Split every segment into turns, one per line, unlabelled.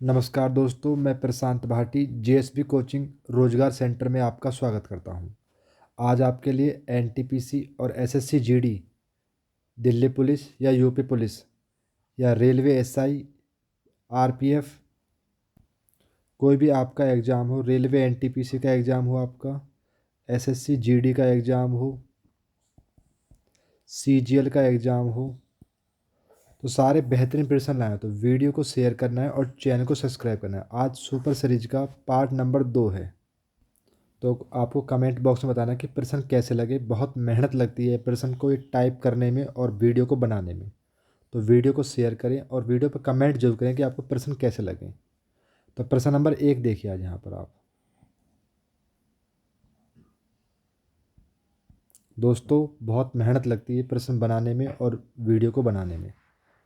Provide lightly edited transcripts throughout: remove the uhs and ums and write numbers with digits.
नमस्कार दोस्तों, मैं प्रशांत भाटी जेएसबी कोचिंग रोजगार सेंटर में आपका स्वागत करता हूं। आज आपके लिए एनटीपीसी और एसएससी जीडी, दिल्ली पुलिस या यूपी पुलिस या रेलवे एसआई, आरपीएफ, कोई भी आपका एग्ज़ाम हो, रेलवे एनटीपीसी का एग्ज़ाम हो, आपका एसएससी जीडी का एग्ज़ाम हो, सीजीएल का एग्ज़ाम हो, तो सारे बेहतरीन प्रश्न लाए हैं। तो वीडियो को शेयर करना है और चैनल को सब्सक्राइब करना है। आज सुपर सीरीज का पार्ट नंबर 2 है। तो आपको कमेंट बॉक्स में बताना कि प्रश्न कैसे लगे। बहुत मेहनत लगती है प्रश्न को टाइप करने में और वीडियो को बनाने में। तो वीडियो को शेयर करें और वीडियो पर कमेंट जरूर करें कि आपको प्रश्न कैसे लगे। तो प्रश्न नंबर 1 देखिए आज यहाँ पर आप दोस्तों, बहुत मेहनत लगती है प्रश्न बनाने में और वीडियो को बनाने में।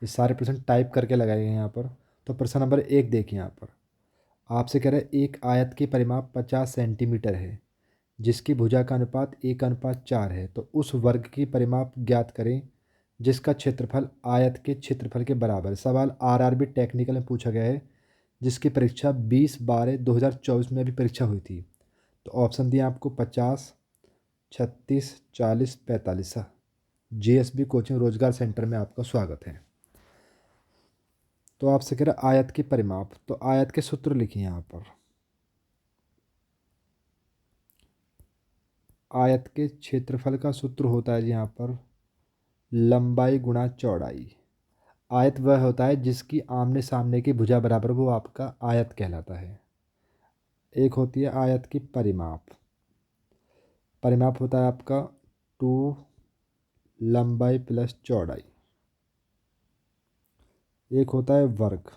ये सारे प्रश्न टाइप करके लगाए गए हैं यहाँ पर। तो प्रश्न नंबर 1 देखिए यहाँ पर आपसे कह रहे हैं एक आयत की परिमाप 50 सेंटीमीटर है जिसकी भुजा का अनुपात 1:4 है। तो उस वर्ग की परिमाप ज्ञात करें जिसका क्षेत्रफल आयत के क्षेत्रफल के बराबर है। सवाल आरआरबी टेक्निकल में पूछा गया है जिसकी परीक्षा 20/12/2024 में अभी परीक्षा हुई थी। तो ऑप्शन दिए आपको 50, 36, 40, 45। जेएसबी कोचिंग रोजगार सेंटर में आपका स्वागत है। तो आपसे कह रहा आयत की परिमाप, तो आयत के सूत्र लिखिए यहाँ पर। आयत के क्षेत्रफल का सूत्र होता है यहाँ पर लंबाई गुणा चौड़ाई। आयत वह होता है जिसकी आमने सामने की भुजा बराबर, वो आपका आयत कहलाता है। एक होती है आयत की परिमाप। परिमाप होता है आपका 2 लंबाई प्लस चौड़ाई। एक होता है वर्ग।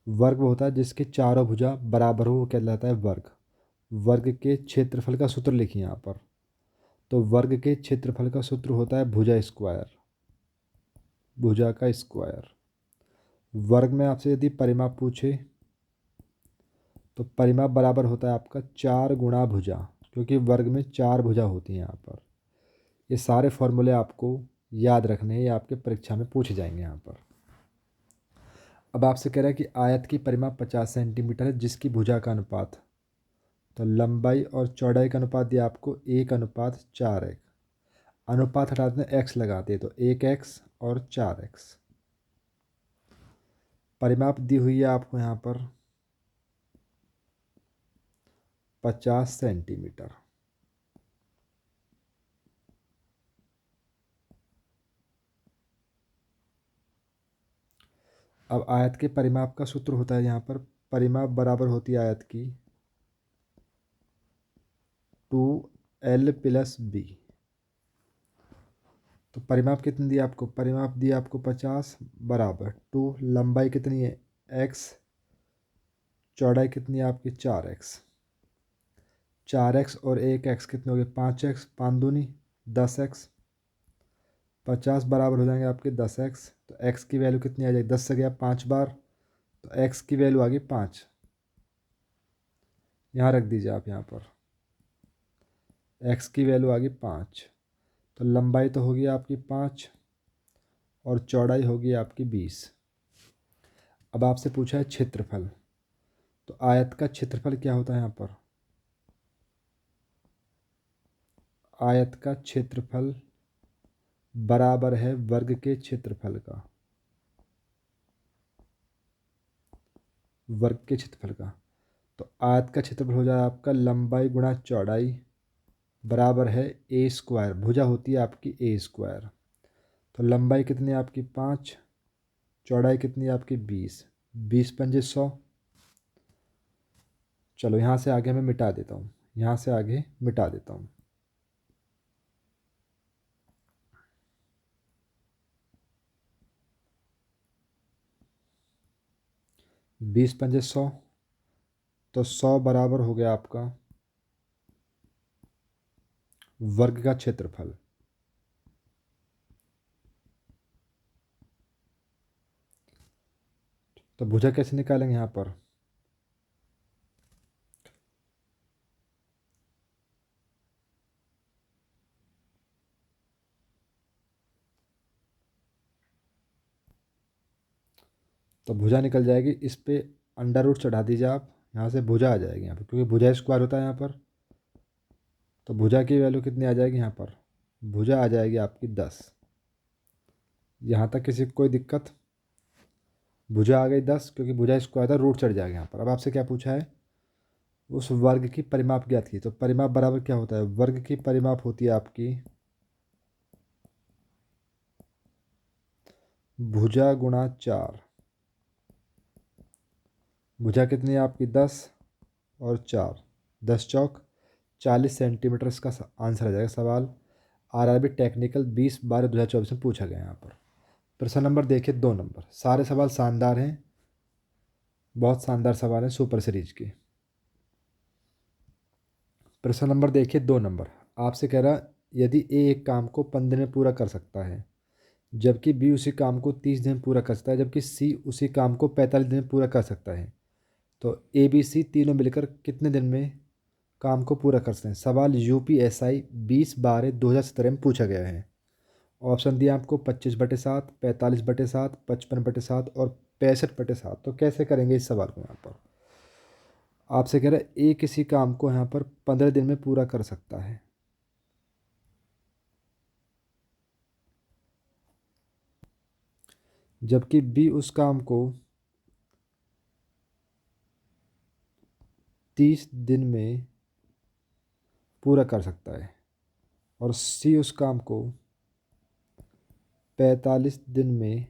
वर्ग वो होता है जिसके चारों भुजा बराबर हो, वो कहलाता है वर्ग। वर्ग के क्षेत्रफल का सूत्र लिखिए यहाँ पर। तो वर्ग के क्षेत्रफल का सूत्र होता है भुजा स्क्वायर, भुजा का स्क्वायर। वर्ग में आपसे यदि परिमाप पूछे तो परिमाप बराबर होता है आपका 4 गुणा भुजा, क्योंकि वर्ग में 4 भुजा होती हैं यहाँ पर। ये सारे फॉर्मूले आपको याद रखने हैं, ये आपके परीक्षा में पूछे जाएंगे यहाँ पर। अब आपसे कह रहा है कि आयत की परिमाप 50 सेंटीमीटर है जिसकी भुजा का अनुपात, तो लंबाई और चौड़ाई का अनुपात दिया आपको 1:4 है। अनुपात हटाते हैं एक्स लगाते हैं तो 1x और 4x। परिमाप दी हुई है आपको यहाँ पर 50 सेंटीमीटर। अब आयत के परिमाप का सूत्र होता है यहाँ पर, परिमाप बराबर होती है आयत की 2l प्लस बी। तो परिमाप कितनी दी आपको, परिमाप दी आपको 50 बराबर 2, लंबाई कितनी है x, चौड़ाई कितनी है आपकी 4x। 4x और 1x कितने हो गए 5x, 5 दूनी 10x। 50 बराबर हो जाएंगे आपके 10x। तो x की वैल्यू कितनी आ जाएगी, 10 से गया 5 बार, तो x की वैल्यू आ गई 5। यहाँ रख दीजिए आप यहाँ पर, x की वैल्यू आ गई 5। तो लंबाई तो होगी आपकी 5 और चौड़ाई होगी आपकी 20। अब आपसे पूछा है क्षेत्रफल, तो आयत का क्षेत्रफल क्या होता है यहाँ पर, आयत का क्षेत्रफल बराबर है वर्ग के क्षेत्रफल का, वर्ग के क्षेत्रफल का। तो आयत का क्षेत्रफल हो जाए आपका लंबाई गुणा चौड़ाई बराबर है ए स्क्वायर। भुजा होती है आपकी ए स्क्वायर। तो लंबाई कितनी है आपकी 5, चौड़ाई कितनी है आपकी 20, 20 पंजे 100। चलो यहाँ से आगे मैं मिटा देता हूँ, यहाँ से आगे मिटा देता हूँ। 20 पंजे 100, तो 100 बराबर हो गया आपका वर्ग का क्षेत्रफल। तो भुजा कैसे निकालेंगे यहाँ पर, तो भुजा निकल जाएगी, इस पे अंडर रूट चढ़ा दीजिए आप, यहाँ से भुजा आ जाएगी यहाँ पर, क्योंकि भुजा स्क्वायर होता है यहाँ पर। तो भुजा की वैल्यू कितनी आ जाएगी यहाँ पर, भुजा आ जाएगी आपकी 10। यहाँ तक किसी को कोई दिक्कत? भुजा आ गई 10, क्योंकि भुजा स्क्वायर था, रूट चढ़ जाएगा यहाँ पर। अब आपसे क्या पूछा है, उस वर्ग की परिमाप ज्ञात की। तो परिमाप बराबर क्या होता है, वर्ग की परिमाप होती है आपकी भुजा गुणा 4। भुजा कितनी है आपकी 10 और 4, 10 चौक 40 सेंटीमीटर इसका आंसर आ जाएगा। सवाल आरआरबी टेक्निकल 20/12/2024 में पूछा गया है यहाँ पर। प्रश्न नंबर देखिए 2 नंबर। सारे सवाल शानदार हैं, बहुत शानदार सवाल है सुपर सीरीज के। प्रश्न नंबर देखिए 2 नंबर। आपसे कह रहा, यदि ए एक काम को 15 दिन में पूरा कर सकता है, जबकि बी उसी काम को 30 दिन में पूरा कर सकता है, जबकि सी उसी काम को 45 दिन में पूरा कर सकता है, तो ए बी सी तीनों मिलकर कितने दिन में काम को पूरा कर सकते हैं। सवाल यूपीएसआई 20/12/2017 में पूछा गया है। ऑप्शन दिया आपको 25/7, 45/7, 55/7 और 65/7। तो कैसे करेंगे इस सवाल को यहाँ पर। आपसे कह रहा है ए किसी काम को यहाँ पर 15 दिन में पूरा कर सकता है, जबकि बी उस काम को 30 दिन में पूरा कर सकता है, और सी उस काम को 45 दिन में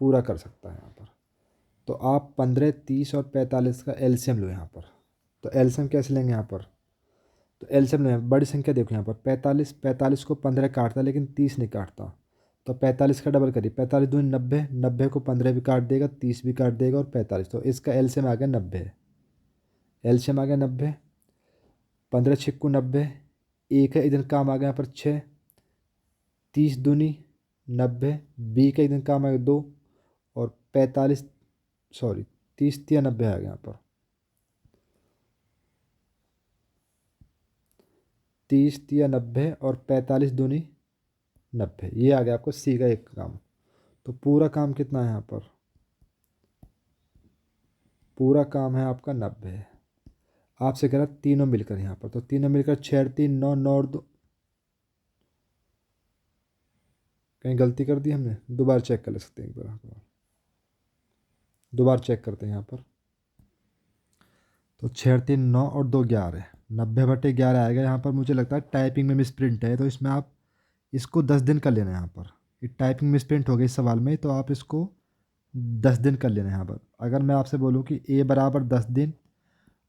पूरा कर सकता है यहाँ पर। तो आप 15, 30 और 45 का एलसीएम लो यहाँ पर। तो एलसीएम कैसे लेंगे यहाँ पर, तो एलसीएम लेंगे, बड़ी संख्या देखो यहाँ पर 45, 45 को 15 काटता है लेकिन 30 नहीं काटता। तो 45 का डबल करिए, 45 दूनी 90, 90 को 15 भी काट देगा, 30 भी काट देगा और 45। तो इसका एलसीएम आ गया 90। एलसीएम आ गया 90, 15 छिक्कू 90, एक है इधर काम आ गया यहाँ पर 6, 30 दूनी 90, बी का इधर काम आ गया 2, और 45, सॉरी 30 या 90 आ गया यहाँ पर, 30 या 90 और 45 दूनी 90, ये आ गया आपको सी का एक काम। तो पूरा काम कितना है यहाँ पर, पूरा काम है आपका 90। आपसे कह रहा तीनों मिलकर यहाँ पर, तो तीनों मिलकर 6 3 9 9 और 2, कहीं गलती कर दी हमने, दोबारा चेक कर ले सकते हैं एक बार, दोबारा चेक करते हैं यहाँ पर। तो 6 3 9 और 2 11, 90/11 आएगा यहाँ पर। मुझे लगता है टाइपिंग में मिसप्रिंट है, तो इसमें आप इसको 10 दिन कर लेना यहाँ पर। ये टाइपिंग मिसप्रिंट हो गई इस सवाल में, तो आप इसको 10 दिन कर लेना यहाँ पर। अगर मैं आपसे बोलूँ कि ए बराबर 10 दिन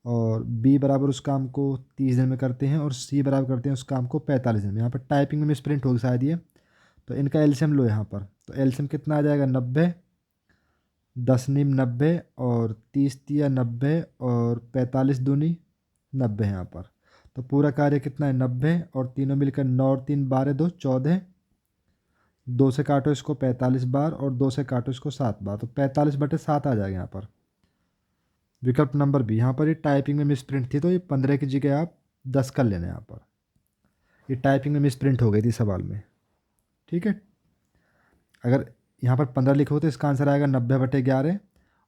और बी बराबर उस काम को 30 दिन में करते हैं और सी बराबर करते हैं उस काम को 45 दिन में, यहाँ पर टाइपिंग में मिसप्रिंट होगी शायद ये। तो इनका एलसीएम लो यहाँ पर। तो एलसीएम कितना आ जाएगा 90, 10 नीम 90 और 30 तिया 90 और 45 दूनी 90 यहाँ पर। तो पूरा कार्य कितना है 90, और तीनों मिलकर 9 और 3 12 2 14, 2 से काटो इसको 45 बार और 2 से काटो इसको 7 बार, तो 45/7 आ जाएगा यहाँ पर। विकल्प नंबर बी। यहाँ पर ये टाइपिंग में मिसप्रिंट थी, तो ये 15 की जगह आप 10 कर लेना यहाँ पर। ये टाइपिंग में मिसप्रिंट हो गई थी सवाल में, ठीक है। अगर यहाँ पर 15 लिखोगे तो इसका आंसर आएगा 90/11,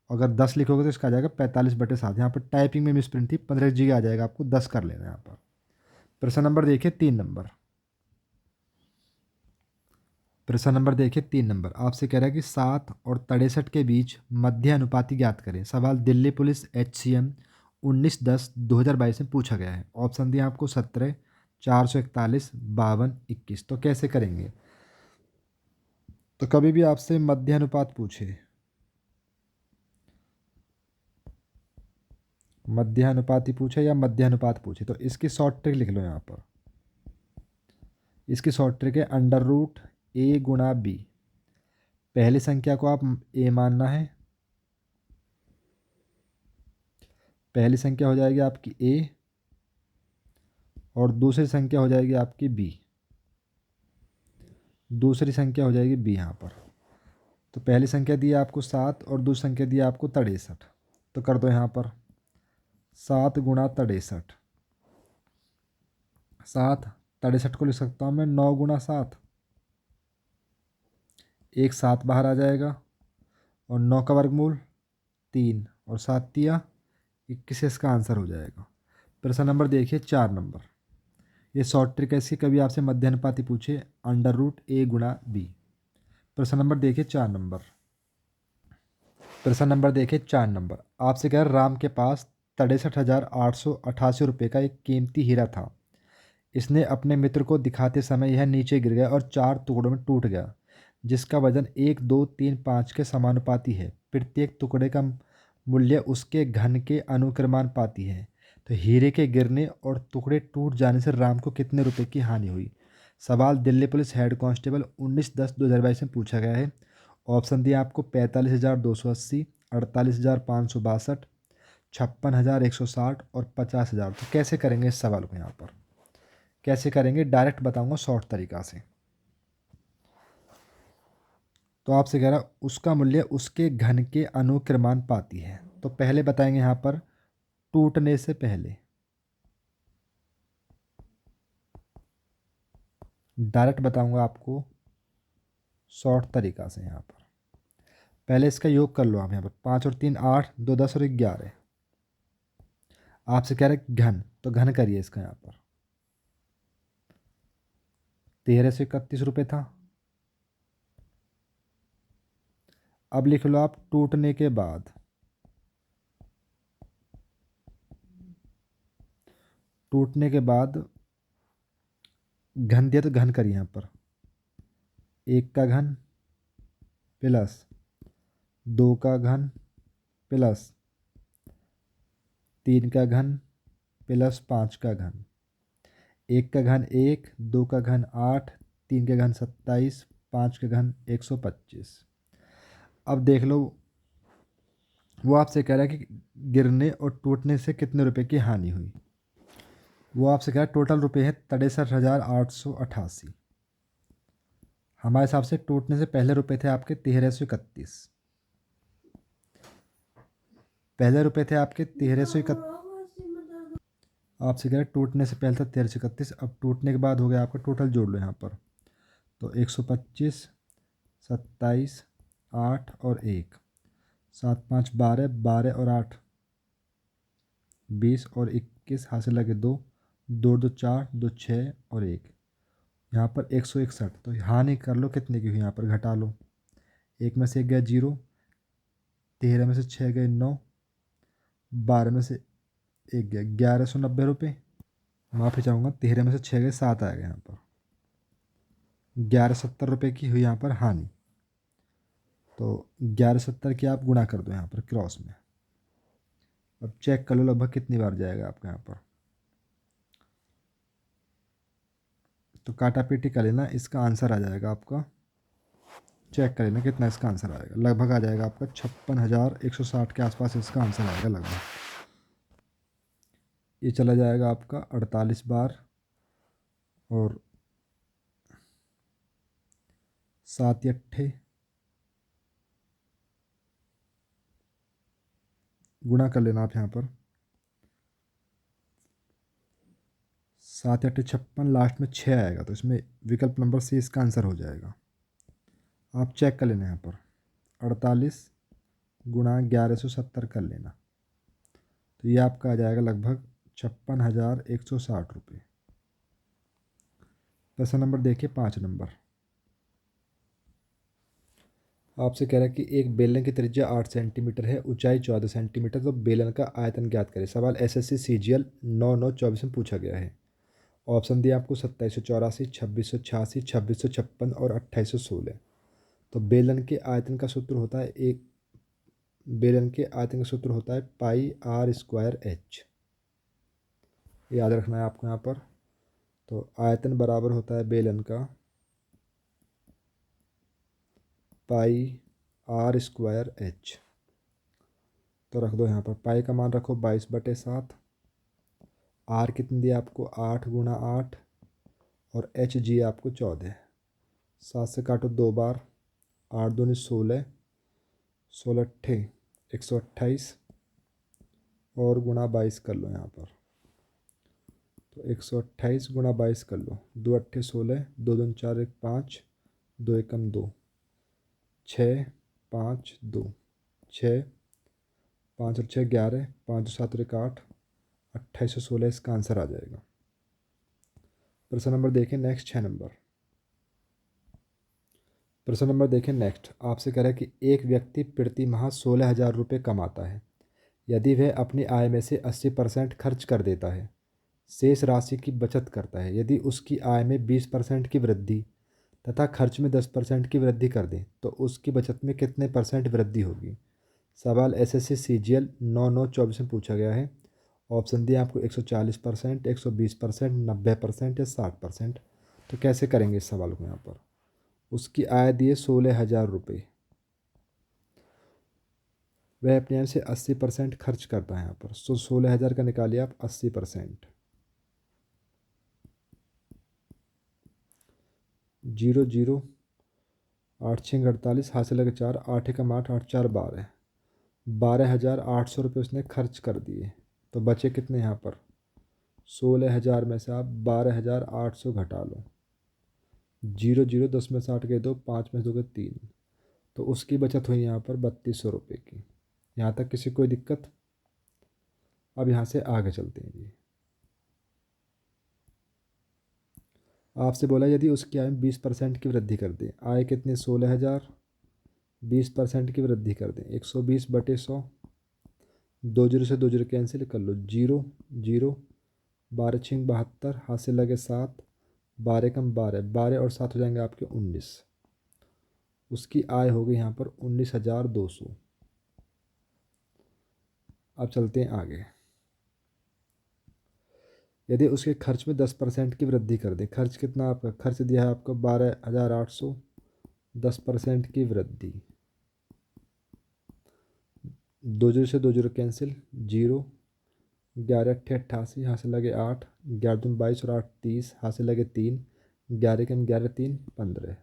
अगर 10 लिखोगे तो इसका आ जाएगा 45/7। यहाँ पर टाइपिंग में मिसप्रिंट थी, 15 की जगह आ जाएगा, आपको 10 कर लेना यहाँ पर। प्रश्न नंबर देखिए 3 नंबर। प्रश्न नंबर देखिए 3 नंबर। आपसे कह रहा है कि 7 और 63 के बीच मध्य अनुपाती ज्ञात करें। सवाल दिल्ली पुलिस HCM 19/10/2022 में पूछा गया है। ऑप्शन दिए आपको 17, 441, 52, 21। तो कैसे करेंगे। तो कभी भी आपसे मध्य अनुपात पूछे, मध्य अनुपाती पूछे या मध्य अनुपात पूछे, तो इसकी शॉर्ट ट्रिक लिख लो यहाँ पर। इसकी शॉर्ट ट्रिक है √A×B। पहली संख्या को आप ए मानना है, पहली संख्या हो जाएगी आपकी ए और दूसरी संख्या हो जाएगी आपकी बी, दूसरी संख्या हो जाएगी बी यहाँ पर। तो पहली संख्या दी है आपको 7 और दूसरी संख्या दी है आपको 63। तो कर दो यहाँ पर 7 × 63, 7 63 को लिख सकता हूँ मैं 9 × 7, एक 7 बाहर आ जाएगा और 9 का वर्गमूल 3 और 7 तिया 21 इसका आंसर हो जाएगा। प्रश्न नंबर देखिए 4 नंबर। ये शॉर्ट ट्रिक है इसकी, कभी आपसे मध्य अनुपाती पूछे √a/b। प्रश्न नंबर देखिए 4 नंबर। प्रश्न नंबर देखिए 4 नंबर। आपसे कह रहा राम के पास 63,888 रुपये का एक कीमती हीरा था। इसने अपने मित्र को दिखाते समय यह नीचे गिर गया और 4 टुकड़ों में टूट गया, जिसका वजन 1, 2, 3, 5 के समानुपाती है। प्रत्येक टुकड़े का मूल्य उसके घन के अनुक्रमानुपाती है। तो हीरे के गिरने और टुकड़े टूट जाने से राम को कितने रुपए की हानि हुई? सवाल दिल्ली पुलिस हेड कांस्टेबल 19/10/2022 में पूछा गया है। ऑप्शन दिए आपको 45,280, 48,562, 56,160 और 50,000। तो कैसे करेंगे इस सवाल को? यहाँ पर कैसे करेंगे, डायरेक्ट बताऊंगा शॉर्ट तरीका से। तो आपसे कह रहा उसका मूल्य उसके घन के अनुक्रमानुपाती है। तो पहले बताएंगे यहाँ पर टूटने से पहले, डायरेक्ट बताऊंगा आपको शॉर्ट तरीका से। यहाँ पर पहले इसका योग कर लो आप। यहाँ पर 5 और 3 8, 2 10 और 11। आपसे कह रहे घन, तो घन करिए इसका। यहाँ पर 1331 रुपये था। अब लिख लो आप टूटने के बाद। टूटने के बाद घन दिया तो घन करिए यहाँ पर 1 का घन प्लस 2 का घन प्लस 3 का घन प्लस 5 का घन। 1 का घन 1, 2 का घन 8, 3 का घन 27, 5 का घन 125। अब देख लो, वो आपसे कह रहा है कि गिरने और टूटने से कितने रुपए की हानि हुई। वो आपसे कह रहा है टोटल रुपए है 63,888। हमारे हिसाब से टूटने से पहले रुपए थे आपके 1331। पहले रुपए थे आपके 1331। आपसे कह रहे टूटने से पहले था 1331। अब टूटने के बाद हो गया आपका, टोटल जोड़ लो यहाँ पर। तो 125, 27, 8 और 1, 7 5 12, 12 और 8 20 और 21 हासिल लगे 2, 2 2 4, 2 6 और 1। यहाँ पर 161। तो हानि कर लो कितने की हुई, यहाँ पर घटा लो। 1 में से 1 गया 0, 13 में से 6 गए 9, 12 में से 1 गया 1190 रुपये। माफ़ी चाहूँगा, 13 में से 6 गए 7 आएगा। यहाँ पर 1170 रुपये की हुई यहाँ पर हानि। तो 1170 की आप गुणा कर दो यहाँ पर क्रॉस में। अब चेक कर लो लगभग कितनी बार जाएगा आपका यहाँ पर। तो काटा पीटी कर लेना, इसका आंसर आ जाएगा आपका। चेक कर लेना कितना इसका आंसर आएगा। लगभग आ जाएगा आपका 56,160 के आसपास इसका आंसर आएगा लगभग। ये चला जाएगा आपका 48 बार और 7 8 गुणा कर लेना आप यहाँ पर। 7 8 56, लास्ट में 6 आएगा, तो इसमें विकल्प नंबर सी इसका आंसर हो जाएगा। आप चेक कर लेना यहाँ पर 48 गुणा 1170 कर लेना। तो ये आपका आ जाएगा लगभग 56,160 रुपये। प्रश्न नंबर देखिए 5 नंबर। आपसे कह रहा है कि एक बेलन की त्रिज्या 8 सेंटीमीटर है, ऊंचाई 14 सेंटीमीटर। तो बेलन का आयतन ज्ञात करें। सवाल SSC CGL 9/9/24 में पूछा गया है। ऑप्शन दिया आपको 2784, 2686, 2656 और 2816। तो बेलन के आयतन का सूत्र होता है बेलन के आयतन का सूत्र होता है πr²h। याद रखना है आपको यहाँ पर। तो आयतन बराबर होता है बेलन का πr²h। तो रख दो यहाँ पर, पाई का मान रखो 22/7। आर कितनी दिया आपको 8 गुणा 8 और एच जी आपको 14। 7 से काटो 2 बार, 8 दूनी 16, 16 अट्ठे 128 और गुणा 22 कर लो यहाँ पर। तो 128 गुणा 22 कर लो। 2 अट्ठे 16, 2 दूनी 4 1 5, 2 एकम 2, 6 5 2। छः, 5 और 6 11, 5 और 7 और 1 8, 2816 इसका आंसर आ जाएगा। प्रश्न नंबर देखें नेक्स्ट 6 नंबर। प्रश्न नंबर देखें नेक्स्ट, आपसे कह रहा है कि एक व्यक्ति प्रति माह 16,000 रुपये कमाता है। यदि वह अपनी आय में से 80% खर्च कर देता है, शेष राशि की बचत करता है। यदि उसकी आय में 20% की वृद्धि तथा खर्च में 10% की वृद्धि कर दें तो उसकी बचत में कितने परसेंट वृद्धि होगी। सवाल एसएससी सीजीएल 9/9/24 में पूछा गया है। ऑप्शन दिए आपको 140%, 120%, 90% या 60%। तो कैसे करेंगे इस सवाल को यहाँ पर। उसकी आय दी है 16,000 रुपये, वह अपने आप से 80% खर्च करता है यहाँ पर। 16,000 का निकालिए आप 80%। 0 0, 8 6 48, हाथ से लगे 4, 8 एकम 8, 8 4 12, 12,800 रुपये उसने खर्च कर दिए। तो बचे कितने यहाँ पर। 16,000 में से आप 12,800 घटा लो। 0 0, 10 में से 8 गए 2, 5 में से 2 गए 3, तो उसकी बचत हुई यहाँ पर 3200 रुपये की। यहाँ तक किसी कोई दिक्कत। अब यहाँ से आगे चलते हैं जी। आपसे बोला यदि उसकी आय में 20% की वृद्धि कर दें। आय कितनी 16,000, 20% की वृद्धि कर दें 120/100। 2 जीरो से 2 जीरो कैंसिल कर लो। 0 0, 12 6 72, हाथ से लगे 7, 12 कम 12, 12 और 7 हो जाएंगे आपके 19। उसकी आय हो गई यहाँ पर 19,200। अब चलते हैं आगे। यदि उसके खर्च में 10% की वृद्धि कर दें। खर्च कितना आपका, खर्च दिया है आपको 12,800, 10% की वृद्धि। 2 जीरो से 2 जीरो कैंसिल। 0, 11 अट्ठे 88, हाथ से लगे 8, 11 दूनी 22 और 8 30, हाथ से लगे 3, 11 कम 11 3 15,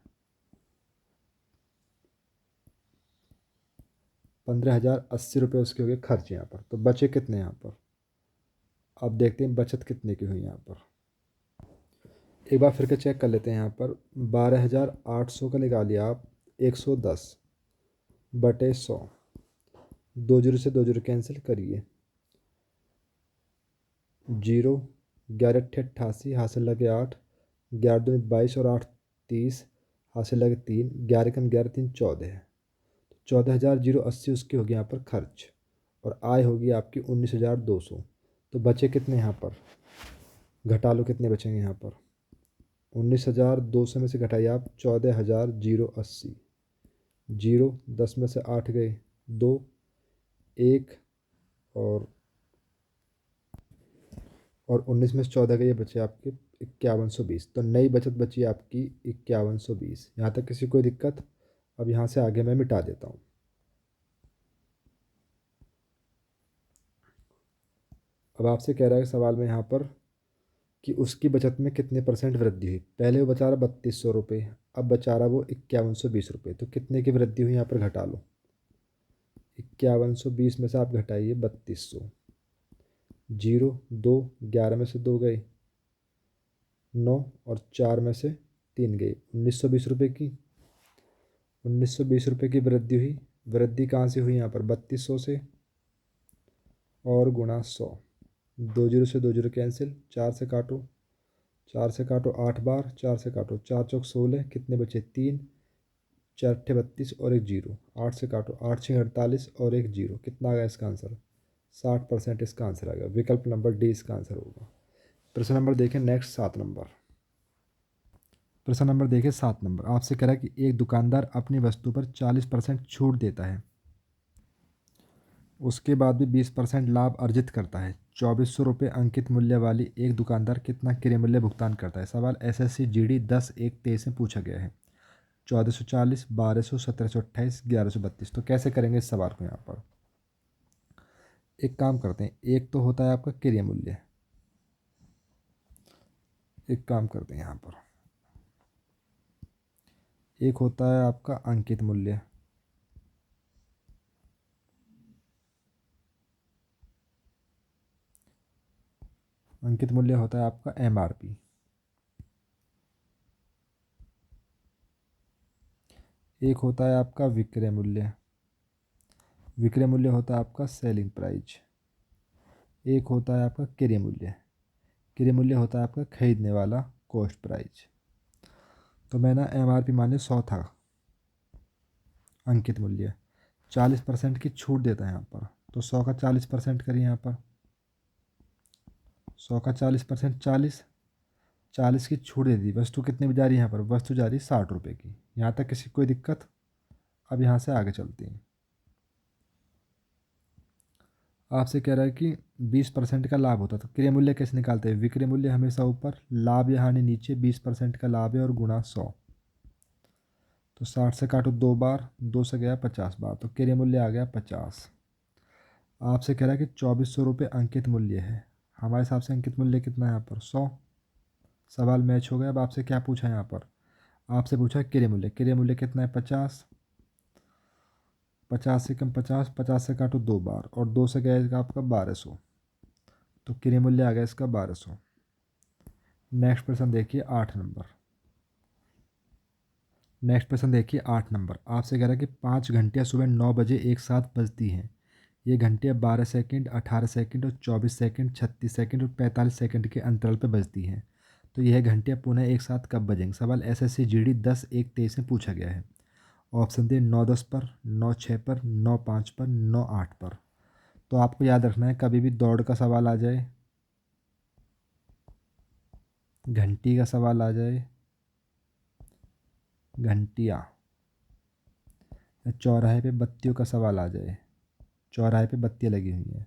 15,080 रुपये उसके हो गए खर्च यहाँ पर। तो बचे कितने यहाँ पर। अब देखते हैं बचत कितने की हुई यहाँ पर। एक बार फिर के चेक कर लेते हैं यहाँ पर। 12,800 का निकालिए आप 110/100। 2 जीरो से 2 जीरो कैंसिल करिए। 0, 11 अट्ठे 88, हाथ से लगे 8, 11 दूनी 22 और 8 30, हाथ से लगे 3, 11 कम 11 3 14, 14,080 उसकी होगी यहाँ पर खर्च। और आय होगी आपकी 19,200। तो बचे कितने यहाँ पर, घटा लो कितने बचेंगे यहाँ पर। 19,200 में से घटाइए आप 14,080। 0, 10 में से 8 गए 2, 1 और 19 में से 14 गए, ये बचे आपके 5120। तो नई बचत बची आपकी 5120। यहाँ तक किसी कोई दिक्कत। अब यहाँ से आगे मैं मिटा देता हूँ। अब आपसे कह रहा है सवाल में यहाँ पर कि उसकी बचत में कितने परसेंट वृद्धि हुई। पहले वो बचा रहा 3200 रुपये, अब बचा रहा वो 5120 रुपये। तो कितने की वृद्धि हुई यहाँ पर घटा लो। 5120 में से आप घटाइए 3200। 0 2, 11 में से 2 गए 9 और 4 में से 3 गए 1920 रुपये की। 1920 रुपये की वृद्धि हुई। वृद्धि कहाँ से हुई यहाँ पर, 3200 से और गुणा 100। 2 जीरो से 2 जीरो कैंसिल, 4 से काटो, 4 से काटो 8 बार, 4 से काटो 4 चौक 16, कितने बचे 3, 4 अट्ठे 32 और 1 जीरो। 8 से काटो 8 6 48 और 1 जीरो। कितना आ गया इसका आंसर, 60% इसका आंसर आ गया। विकल्प नंबर डी इसका आंसर होगा। प्रश्न नंबर देखें नेक्स्ट 7 नंबर। प्रश्न नंबर देखिए 7 नंबर। आपसे कह रहा है कि एक दुकानदार अपनी वस्तु पर 40% छूट देता है, उसके बाद भी 20% लाभ अर्जित करता है। 2400 रुपये अंकित मूल्य वाली एक दुकानदार कितना क्रय मूल्य भुगतान करता है। सवाल एसएससी जीडी 10/1/23 में पूछा गया है। 1440, 1200, 1728, 1132। तो कैसे करेंगे इस सवाल को यहाँ पर। एक काम करते हैं, एक तो होता है आपका क्रय मूल्य। एक काम करते हैं यहाँ पर, एक होता है आपका अंकित मूल्य। अंकित मूल्य होता है आपका एमआरपी। एक होता है आपका विक्रय मूल्य। विक्रय मूल्य होता है आपका सेलिंग प्राइस। एक होता है आपका क्रय मूल्य। क्रय मूल्य होता है आपका खरीदने वाला कॉस्ट प्राइस। तो मैं ना MRP मान लिया 100 था अंकित मूल्य, 40% की छूट देता है यहाँ पर। तो 100 का 40% करिए यहाँ पर। 100 का 40%, 40 की छूट दे दी। वस्तु कितने में जा रही है यहाँ पर? वस्तु जा रही है 60 रुपये की। यहाँ तक किसी कोई दिक्कत? अब यहाँ से आगे चलते हैं। आपसे कह रहा है कि 20% का लाभ होता है, तो क्रय मूल्य कैसे निकालते हैं? विक्रय मूल्य हमेशा ऊपर, लाभ या हानि नीचे, 20% का लाभ है और गुणा 100। तो 60 से काटो 2 बार, 2 से गया 50 बार, तो क्रय मूल्य आ गया 50। आपसे कह रहा है कि 2400 रुपये अंकित मूल्य है। हमारे हिसाब से अंकित मूल्य कितना है यहाँ पर? 100। सवाल मैच हो गया। अब आपसे क्या पूछा है यहाँ पर? आपसे पूछा है क्रय मूल्य। क्रय मूल्य कितना है? 50। 50 से कम 50, 50 से काटो 2 बार और 2 से गया इसका आपका 1200। तो क्रय मूल्य आ गया इसका 1200। नेक्स्ट प्रश्न देखिए 8 नंबर। नेक्स्ट प्रश्न देखिए 8 नंबर। आपसे कह रहा है कि 5 घंटियाँ सुबह 9 बजे एक साथ बजती हैं। ये घंटियाँ 12 सेकंड, 18 सेकंड और 24 सेकंड, 36 सेकंड और 45 सेकंड के अंतराल पर बजती हैं। तो यह घंटियाँ पुनः एक साथ कब बजेंगी? सवाल SSC GD 10/1/23 में पूछा गया है। ऑप्शन दे 9:10 पर, 9:06 पर, 9:05 पर, 9:08 पर। तो आपको याद रखना है, कभी भी दौड़ का सवाल आ जाए, घंटी का सवाल आ जाए, घंटियाँ, या चौराहे पे बत्तियों का सवाल आ जाए, चौराहे पे बत्तियाँ लगी हुई हैं,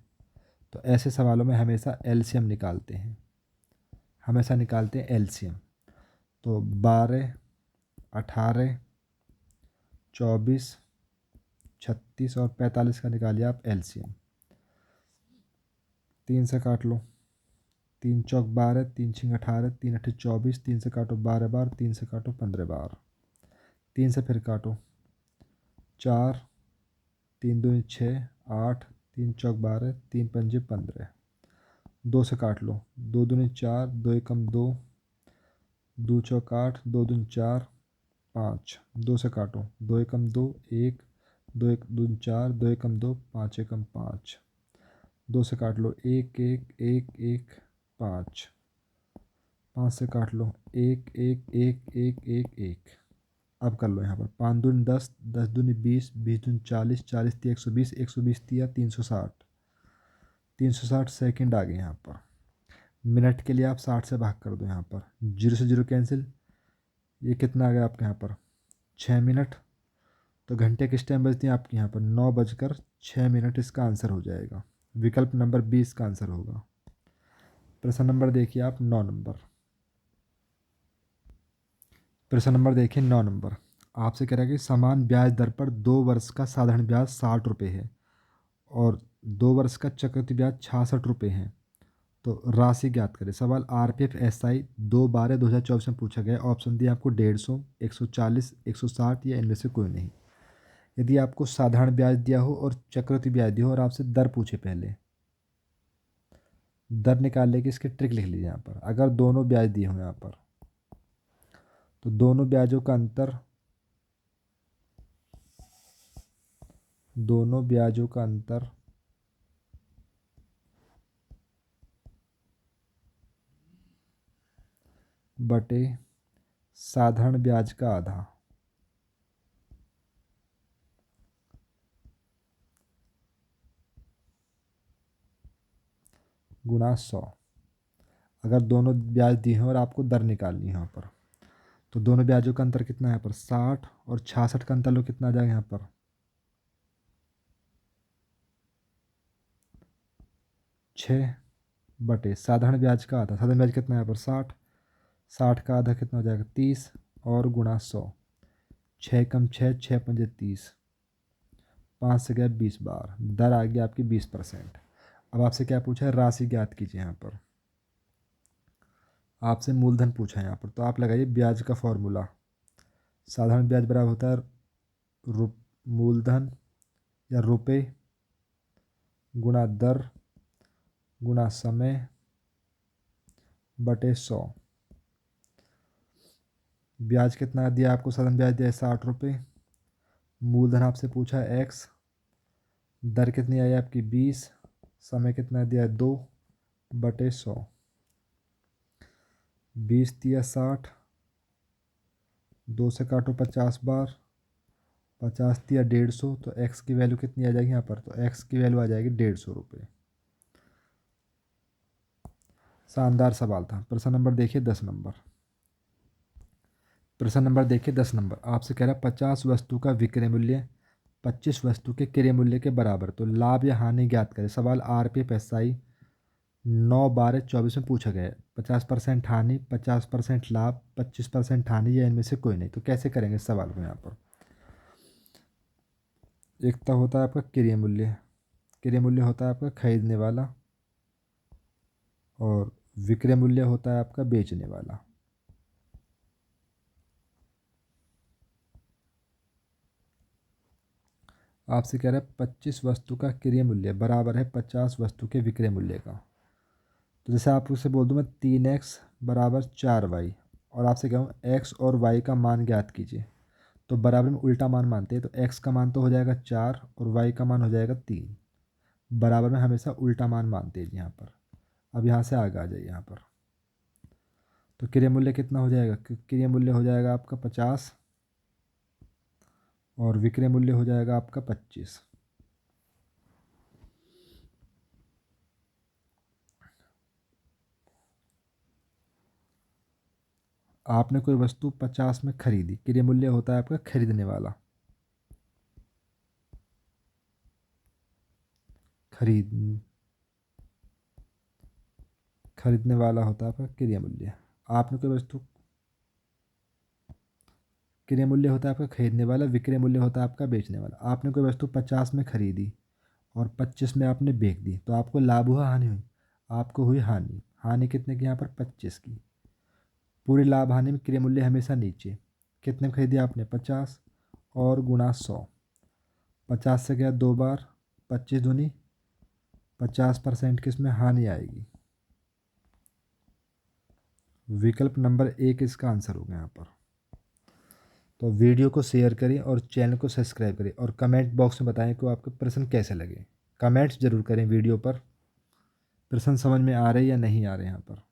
तो ऐसे सवालों में हमेशा LCM निकालते हैं। हमेशा निकालते हैं LCM। तो 12, 18, 24, 36 और 45 का निकालिए आप LCM। 3 से काट लो, 3 चौक 12, 3 छिंग 18, 3 अट्ठे 24, 3 से काटो 12 बार, 3 से काटो 15 बार, 3 से फिर काटो 4, 3 दूनी 6, 8, 3 चौक 12, 3 पंजे 15, 2 से काट लो, 2 दूनी 4, 2 एकम 2, 2 चौक 8, 2 दूनी 4, 5, 2 से काटो, 2 एकम 2, 1, 2 एक दूनी 4, 2 एकम 2, 5 एकम 5, 2 से काट लो, 1 1 1 1 5, 5 से काट लो, 1 1 1 1 1 1। अब कर लो यहाँ पर 5 दूनी 10, 10 दूनी 20, 20 दूनी 40, 40 × 120, 120 दिया 360, 360 सेकंड आ गए यहाँ पर। मिनट के लिए आप 60 से भाग कर दो, यहाँ पर 0 से 0 कैंसिल। ये कितना आ गया आपके यहाँ पर? 6 मिनट। तो घंटे किस टाइम बजती हैं आपके यहाँ पर? 9:06 इसका आंसर हो जाएगा। विकल्प नंबर 20 का आंसर होगा। प्रश्न नंबर देखिए आप 9 नंबर। प्रश्न नंबर देखिए 9 नंबर। आपसे कह रहा है कि समान ब्याज दर पर 2 वर्ष का साधारण ब्याज 60 रुपये है और 2 वर्ष का चक्रवृद्धि ब्याज 66 रुपये है। तो राशि ज्ञात करें। सवाल RPF SI 2/12/2024 में पूछा गया। ऑप्शन दिए आपको 150, 140, 160 या इनमें से कोई नहीं। यदि आपको साधारण ब्याज दिया हो और चक्रवृद्धि ब्याज दिया हो और आपसे दर पूछे, पहले दर निकालने की इसकी ट्रिक लिख लीजिए यहाँ पर। अगर दोनों ब्याज दिए हों यहाँ पर, तो दोनों ब्याजों का अंतर, दोनों ब्याजों का अंतर बटे साधारण ब्याज का आधा गुणा 100। अगर दोनों ब्याज दिए हैं और आपको दर निकालनी है यहाँ पर, तो दोनों ब्याजों का अंतर कितना है यहाँ पर? 60 और 66 का अंतर लो, कितना आ जाएगा यहाँ पर? 6 बटे साधारण ब्याज का आधा। साधारण ब्याज कितना है यहाँ पर? 60। 60 का आधा कितना हो जाएगा? 30 और गुणा 100। 6 कम 6, 6 पंजे 30, 5 से गया 20 बार। दर आ गई आपकी 20%। अब आपसे क्या पूछा है? राशि ज्ञात कीजिए। यहाँ पर आपसे मूलधन पूछा है यहाँ पर, तो आप लगाइए ब्याज का फॉर्मूला। साधारण ब्याज बराबर होता है मूलधन या रुपये गुणा दर गुणा समय बटे 100। ब्याज कितना दिया आपको? साधारण ब्याज दिया है 60 रुपये। मूलधन आपसे पूछा है X, दर कितनी आई आपकी 20, समय कितना दिया 2/100, 20 दिया 60, 2 से काटो 50 बार, 50 दिया 150, तो x की वैल्यू कितनी आ जाएगी यहाँ पर, तो x की वैल्यू आ जाएगी 150 रुपये। शानदार सवाल था। प्रश्न नंबर देखिए 10 नंबर। प्रश्न नंबर देखिए 10 नंबर आपसे कह रहा है 50 वस्तु का विक्रय मूल्य 25 वस्तु के क्रय मूल्य के बराबर, तो लाभ या हानि ज्ञात करें। सवाल आरपी एफएसआई 9/12/24 में पूछा गया है। 50% हानि, 50% लाभ, 25% हानि या इनमें से कोई नहीं। तो कैसे करेंगे इस सवाल को यहाँ पर। एक तो होता है आपका क्रय मूल्य, क्रय मूल्य होता है आपका खरीदने वाला, और विक्रय मूल्य होता है आपका बेचने वाला। आपसे कह रहा है 25 वस्तु का क्रय मूल्य बराबर है 50 वस्तु के विक्रय मूल्य का। तो जैसे आप उससे बोल दूँ मैं 3x बराबर 4y, और आपसे कहूँ x और y का मान ज्ञात कीजिए, तो बराबर में उल्टा मान मानते हैं। तो x का मान तो हो जाएगा 4 और y का मान हो जाएगा 3। बराबर में हमेशा उल्टा मान मानते हैं यहाँ पर। अब यहाँ से आगे आ जाइए यहाँ पर। तो क्रय मूल्य कितना हो जाएगा, क्रय मूल्य हो जाएगा आपका 50 और विक्रय मूल्य हो जाएगा आपका 25। आपने कोई वस्तु 50 में खरीदी, क्रय मूल्य होता है आपका खरीदने वाला, खरीदने वाला होता है आपका क्रय मूल्य। आपने कोई वस्तु, क्रय मूल्य होता है आपका खरीदने वाला, विक्रय मूल्य होता है आपका बेचने वाला। आपने कोई वस्तु 50 में खरीदी और 25 में आपने बेच दी, तो आपको लाभ हुआ हानि हुई, आपको हुई हानि। हानि कितने की यहाँ पर 25 की। पूरी लाभ हानि में क्रय मूल्य हमेशा नीचे। कितने में खरीदी आपने 50 और गुणा 100, 50 से गया 2 बार, 25 दूनी 50% किसमें हानि आएगी। विकल्प नंबर 1 इसका आंसर होगा यहाँ पर। तो वीडियो को शेयर करें और चैनल को सब्सक्राइब करें, और कमेंट बॉक्स में बताएं कि आपके प्रश्न कैसे लगे। कमेंट्स जरूर करें वीडियो पर, प्रश्न समझ में आ रहे या नहीं आ रहे यहाँ पर।